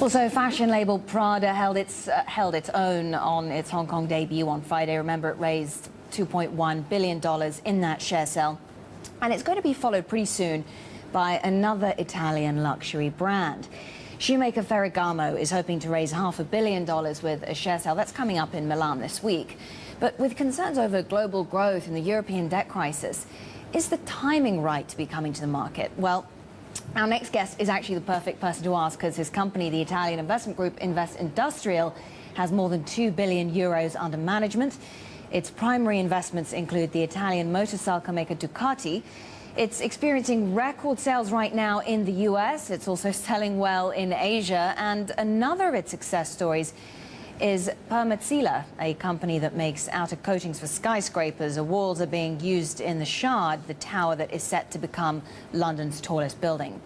Also, fashion label Prada held its own on its Hong Kong debut on Friday. Remember, it raised $2.1 billion in that share sale. And it's going to be followed pretty soon by another Italian luxury brand. Shoemaker Ferragamo is hoping to raise $500 million with a share sale. That's coming up in Milan this week. But with concerns over global growth and the European debt crisis, is the timing right to be coming to the market? Well, our next guest is actually the perfect person to ask, because his company, the Italian investment group Investindustrial, has more than 2 billion euros under management. Its primary investments include the Italian motorcycle maker Ducati. It's experiencing record sales right now in the US. It's also selling well in Asia. And another of its success stories is Permazzilla, a company that makes outer coatings for skyscrapers. The walls are being used in the Shard, the tower that is set to become London's tallest building.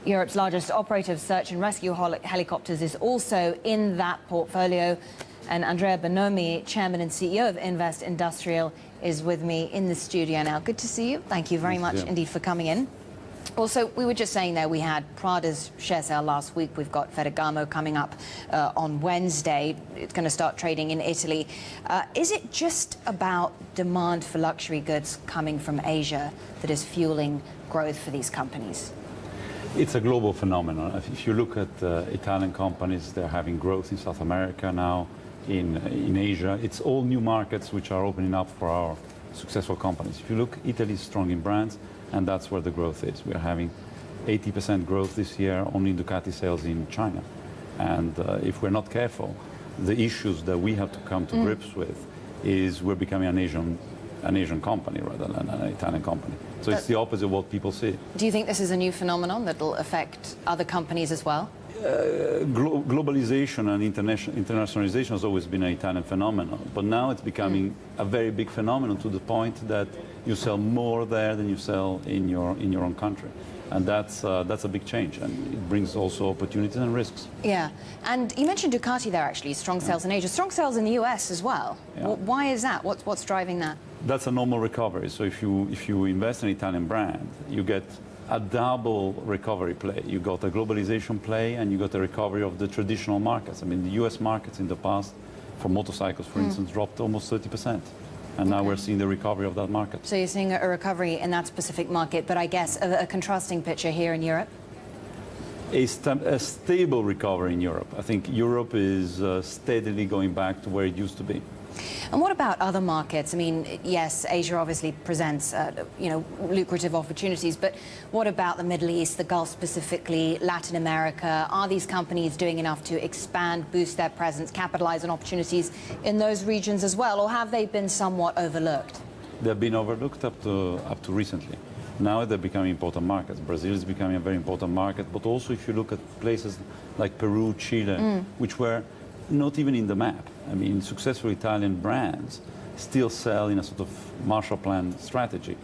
Europe's largest operator of search and rescue helicopters is also in that portfolio. And Andrea Bonomi, chairman and CEO of Investindustrial, is with me in the studio now. Good to see you. Thank you very much indeed for coming in. Also, we were just saying there, we had Prada's share sale last week. We've got Ferragamo coming up on Wednesday. It's going to start trading in Italy. Is it just about demand for luxury goods coming from Asia that is fueling growth for these companies? It's a global phenomenon. If you look at Italian companies, they're having growth in South America now, in Asia. It's all new markets which are opening up for our successful companies. If you look, Italy is strong in brands, and that's where the growth is. We are having 80% growth this year only in Ducati sales in China. And if we're not careful, the issues that we have to come to grips with is we're becoming an Asian company rather than an Italian company. So it's the opposite of what people see. Do you think this is a new phenomenon that will affect other companies as well? Globalization and internationalization has always been an Italian phenomenon, but now it's becoming a very big phenomenon, to the point that you sell more there than you sell in your own country. And that's a big change, and it brings also opportunities and risks. Yeah, and you mentioned Ducati there, actually, strong sales in Asia, strong sales in the US as well. Yeah. Why is that? What's driving that? That's a normal recovery. So if you invest in an Italian brand, you get a double recovery play. You got a globalization play, and you got a recovery of the traditional markets. I mean, the US markets in the past, for motorcycles, for instance, dropped almost 30%. And now we're seeing the recovery of that market. So you're seeing a recovery in that specific market, but I guess a contrasting picture here in Europe? A stable recovery in Europe. I think Europe is steadily going back to where it used to be. And what about other markets? I mean, yes, Asia obviously presents, lucrative opportunities, but what about the Middle East, the Gulf specifically, Latin America? Are these companies doing enough to expand, boost their presence, capitalize on opportunities in those regions as well, or have they been somewhat overlooked? They've been overlooked up to recently. Now they're becoming important markets. Brazil is becoming a very important market, but also if you look at places like Peru, Chile, which were not even in the map. I mean, successful Italian brands still sell in a sort of Marshall Plan strategy.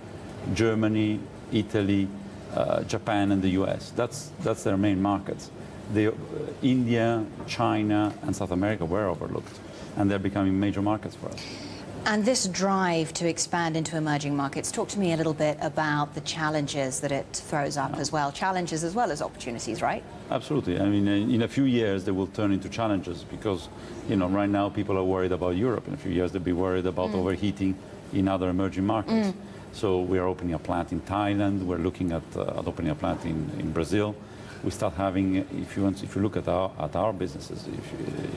Germany, Italy, Japan, and the US. That's their main markets. India, China, and South America were overlooked, and they're becoming major markets for us. And this drive to expand into emerging markets, talk to me a little bit about the challenges that it throws up as well. Challenges as well as opportunities, right? Absolutely. I mean, in a few years, they will turn into challenges because, right now people are worried about Europe. In a few years, they'll be worried about overheating in other emerging markets. So we are opening a plant in Thailand. We're looking at opening a plant in Brazil. We start having, if you look at our businesses,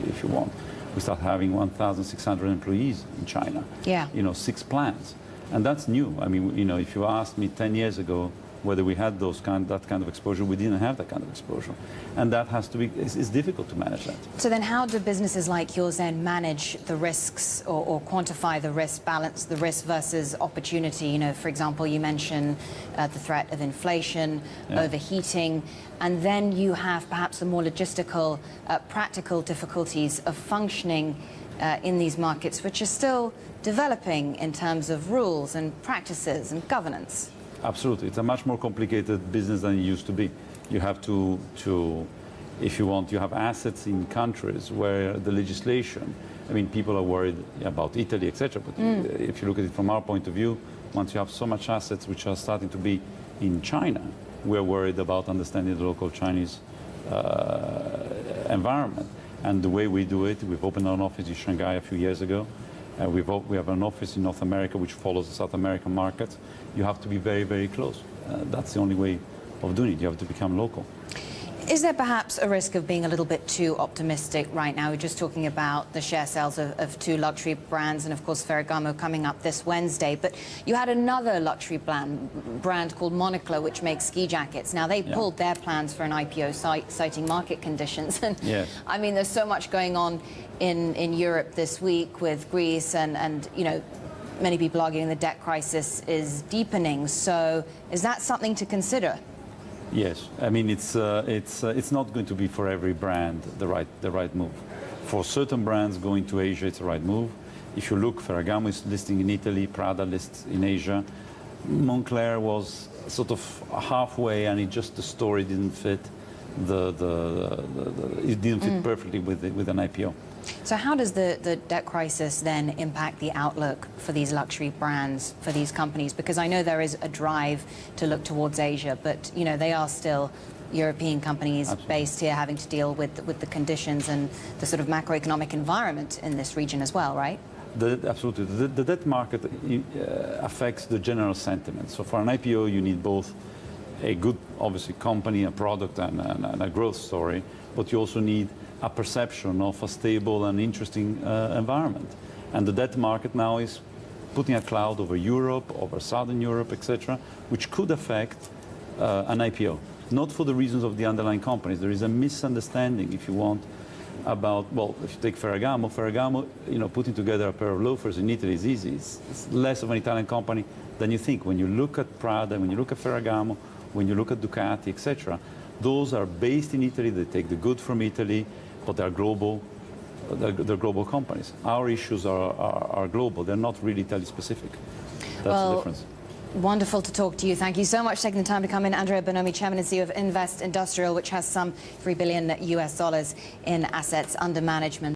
if you want, we start having 1,600 employees in China. Yeah. 6 plants, and that's new. I mean, if you asked me 10 years ago whether we had that kind of exposure, we didn't have that kind of exposure, and that has to be. It's difficult to manage that. So then, how do businesses like yours then manage the risks or quantify the risk, balance the risk versus opportunity? For example, you mentioned the threat of inflation, overheating. And then you have perhaps the more logistical, practical difficulties of functioning in these markets, which are still developing in terms of rules and practices and governance. Absolutely. It's a much more complicated business than it used to be. You have to if you want, you have assets in countries where the legislation, I mean, people are worried about Italy, etc. But if you look at it from our point of view, once you have so much assets which are starting to be in China, we're worried about understanding the local Chinese environment. And the way we do it, we've opened an office in Shanghai a few years ago. We have an office in North America which follows the South American market. You have to be very, very close. That's the only way of doing it. You have to become local. Is there perhaps a risk of being a little bit too optimistic right now? We're just talking about the share sales of two luxury brands and, of course, Ferragamo coming up this Wednesday. But you had another luxury brand called Moncler, which makes ski jackets. Now, they pulled their plans for an IPO citing market conditions. And I mean, there's so much going on in Europe this week with Greece and you know, many people arguing the debt crisis is deepening. So is that something to consider? Yes, I mean it's not going to be for every brand the right move. For certain brands going to Asia, it's the right move. If you look, Ferragamo is listing in Italy, Prada lists in Asia. Moncler was sort of halfway, and the story didn't fit. It didn't fit perfectly with an IPO. So how does the debt crisis then impact the outlook for these luxury brands, for these companies? Because I know there is a drive to look towards Asia, but you know they are still European companies based here, having to deal with the conditions and the sort of macroeconomic environment in this region as well, right? Absolutely. The debt market affects the general sentiment. So for an IPO, you need both a good, obviously, company, a product, and a growth story, but you also need a perception of a stable and interesting environment. And the debt market now is putting a cloud over Europe, over Southern Europe, etc., which could affect an IPO. Not for the reasons of the underlying companies. There is a misunderstanding, if you want, about, well, if you take Ferragamo, you know, putting together a pair of loafers in Italy is easy. It's less of an Italian company than you think. When you look at Prada, when you look at Ferragamo, when you look at Ducati, etc., those are based in Italy. They take the good from Italy, but they're global. They're global companies. Our issues are global. They're not really Italy-specific. That's the difference. Wonderful to talk to you. Thank you so much for taking the time to come in. Andrea Bonomi, Chairman and CEO of Investindustrial, which has some $3 billion in assets under management.